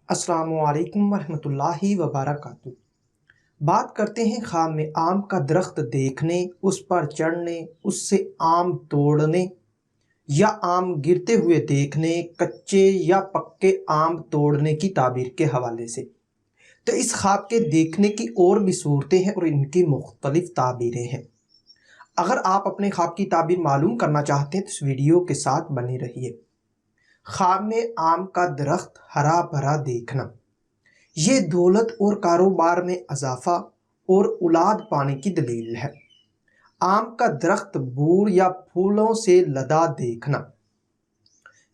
السلام علیکم ورحمۃ اللہ وبرکاتہ۔ بات کرتے ہیں خام آم کا درخت دیکھنے، اس پر چڑھنے، اس سے آم توڑنے یا آم گرتے ہوئے دیکھنے، کچے یا پکے آم توڑنے کی تعبیر کے حوالے سے۔ تو اس خواب کے دیکھنے کی اور بھی صورتیں ہیں اور ان کی مختلف تعبیریں ہیں۔ اگر آپ اپنے خواب کی تعبیر معلوم کرنا چاہتے ہیں تو اس ویڈیو کے ساتھ بنے رہیے۔ خواب میں آم کا درخت ہرا بھرا دیکھنا، یہ دولت اور کاروبار میں اضافہ اور اولاد پانے کی دلیل ہے۔ آم کا درخت بور یا پھولوں سے لدا دیکھنا،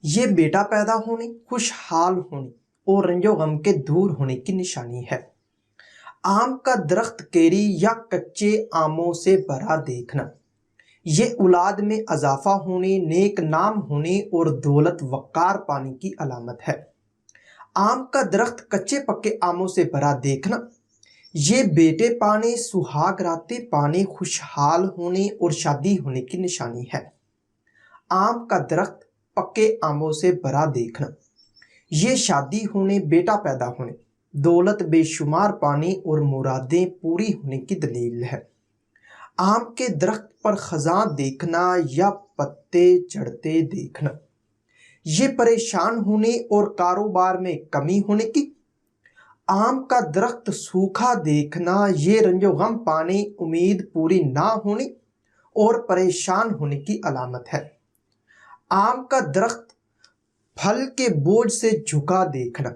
یہ بیٹا پیدا ہونے، خوشحال ہونے اور رنج و غم کے دور ہونے کی نشانی ہے۔ آم کا درخت کیری یا کچے آموں سے بھرا دیکھنا، یہ اولاد میں اضافہ ہونے، نیک نام ہونے اور دولت وقار پانے کی علامت ہے۔ آم کا درخت کچے پکے آموں سے بھرا دیکھنا، یہ بیٹے پانے، سہاگ راتیں پانے، خوشحال ہونے اور شادی ہونے کی نشانی ہے۔ آم کا درخت پکے آموں سے بھرا دیکھنا، یہ شادی ہونے، بیٹا پیدا ہونے، دولت بے شمار پانے اور مرادیں پوری ہونے کی دلیل ہے۔ آم کے درخت پر خزاں دیکھنا یا پتے جھڑتے دیکھنا، یہ پریشان ہونے اور کاروبار میں کمی ہونے کی۔ آم کا درخت سوکھا دیکھنا، یہ رنج و غم پانے، امید پوری نہ ہونے اور پریشان ہونے کی علامت ہے۔ آم کا درخت پھل کے بوجھ سے جھکا دیکھنا،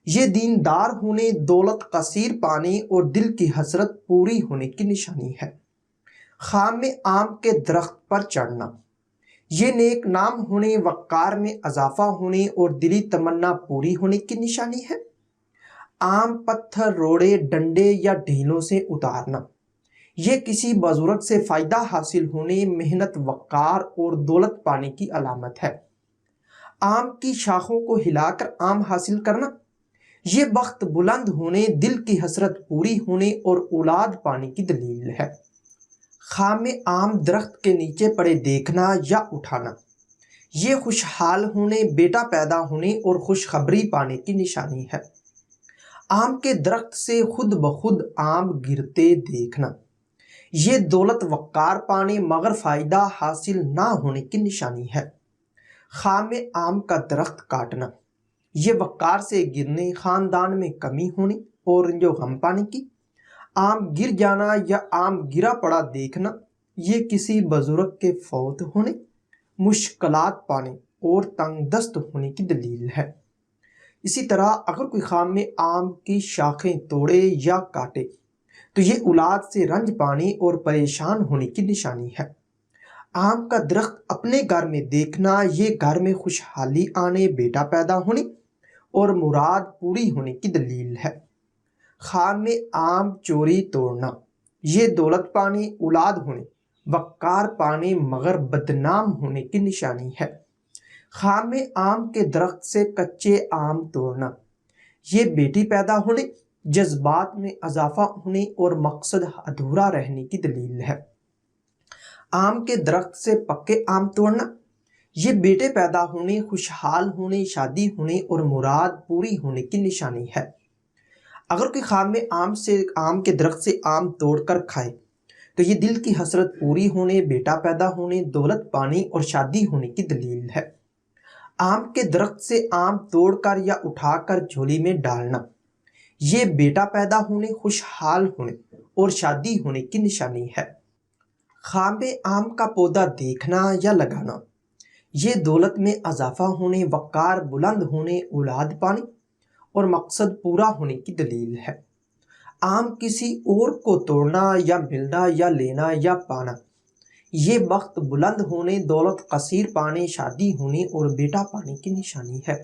یہ دیندار ہونے، دولت کثیر پانے اور دل کی حسرت پوری ہونے کی نشانی ہے۔ خام میں آم کے درخت پر چڑھنا، یہ نیک نام ہونے، وقار میں اضافہ ہونے اور دلی تمنا پوری ہونے کی نشانی ہے۔ آم پتھر، روڑے، ڈنڈے یا ڈھیلوں سے اتارنا، یہ کسی بزرگ سے فائدہ حاصل ہونے، محنت، وقار اور دولت پانے کی علامت ہے۔ آم کی شاخوں کو ہلا کر آم حاصل کرنا، یہ بخت بلند ہونے، دل کی حسرت پوری ہونے اور اولاد پانے کی دلیل ہے۔ خام میں آم درخت کے نیچے پڑے دیکھنا یا اٹھانا، یہ خوشحال ہونے، بیٹا پیدا ہونے اور خوشخبری پانے کی نشانی ہے۔ آم کے درخت سے خود بخود آم گرتے دیکھنا، یہ دولت وقار پانے مگر فائدہ حاصل نہ ہونے کی نشانی ہے۔ خام میں آم کا درخت کاٹنا، یہ وقار سے گرنے، خاندان میں کمی ہونے اور رنج و غم پانے کی۔ آم گر جانا یا آم گرا پڑا دیکھنا، یہ کسی بزرگ کے فوت ہونے، مشکلات پانے اور تنگ دست ہونے کی دلیل ہے۔ اسی طرح اگر کوئی خام میں آم کی شاخیں توڑے یا کاٹے تو یہ اولاد سے رنج پانے اور پریشان ہونے کی نشانی ہے۔ آم کا درخت اپنے گھر میں دیکھنا، یہ گھر میں خوشحالی آنے، بیٹا پیدا ہونے اور مراد پوری ہونے کی دلیل ہے۔ خام میں آم چوری توڑنا، یہ دولت پانے، اولاد ہونے، وقار پانے مگر بدنام ہونے کی نشانی ہے۔ خام میں آم کے درخت سے کچے آم توڑنا، یہ بیٹی پیدا ہونے، جذبات میں اضافہ ہونے اور مقصد ادھورا رہنے کی دلیل ہے۔ آم کے درخت سے پکے آم توڑنا، یہ بیٹے پیدا ہونے، خوشحال ہونے، شادی ہونے اور مراد پوری ہونے کی نشانی ہے۔ اگر کوئی خام میں آم کے درخت سے آم توڑ کر کھائے تو یہ دل کی حسرت پوری ہونے، بیٹا پیدا ہونے، دولت پانے اور شادی ہونے کی دلیل ہے۔ آم کے درخت سے آم توڑ کر یا اٹھا کر جھولی میں ڈالنا، یہ بیٹا پیدا ہونے، خوشحال ہونے اور شادی ہونے کی نشانی ہے۔ خام میں آم کا پودا دیکھنا یا لگانا، یہ دولت میں اضافہ ہونے، وقار بلند ہونے، اولاد پانے اور مقصد پورا ہونے کی دلیل ہے۔ آم کسی اور کو توڑنا یا ملنا یا لینا یا پانا، یہ بخت بلند ہونے، دولت کثیر پانے، شادی ہونے اور بیٹا پانے کی نشانی ہے۔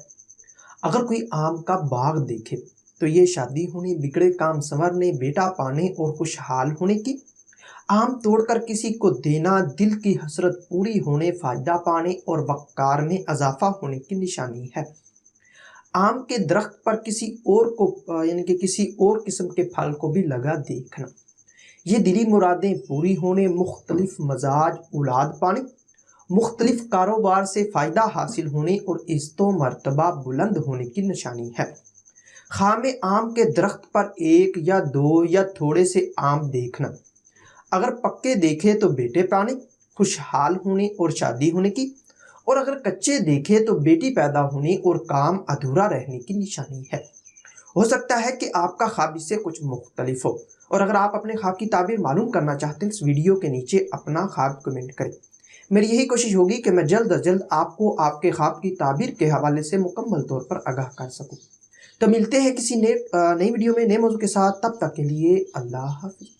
اگر کوئی آم کا باغ دیکھے تو یہ شادی ہونے، بگڑے کام سنورنے، بیٹا پانے اور خوشحال ہونے کی۔ آم توڑ کر کسی کو دینا، دل کی حسرت پوری ہونے، فائدہ پانے اور وقار میں اضافہ ہونے کی نشانی ہے۔ آم کے درخت پر کسی اور قسم کے پھل کو بھی لگا دیکھنا، یہ دلی مرادیں پوری ہونے، مختلف مزاج، اولاد پانے، مختلف کاروبار سے فائدہ حاصل ہونے اور عزت و مرتبہ بلند ہونے کی نشانی ہے۔ خام آم کے درخت پر ایک یا دو یا تھوڑے سے آم دیکھنا، اگر پکے دیکھے تو بیٹے پانے، خوشحال ہونے اور شادی ہونے کی، اور اگر کچے دیکھے تو بیٹی پیدا ہونے اور کام ادھورا رہنے کی نشانی ہے۔ ہو سکتا ہے کہ آپ کا خواب اس سے کچھ مختلف ہو، اور اگر آپ اپنے خواب کی تعبیر معلوم کرنا چاہتے ہیں اس ویڈیو کے نیچے اپنا خواب کمنٹ کریں۔ میری یہی کوشش ہوگی کہ میں جلد از جلد آپ کو آپ کے خواب کی تعبیر کے حوالے سے مکمل طور پر آگاہ کر سکوں۔ تو ملتے ہیں کسی نئی ویڈیو میں نئے موضوع کے ساتھ، تب تک کے لیے اللہ حافظ۔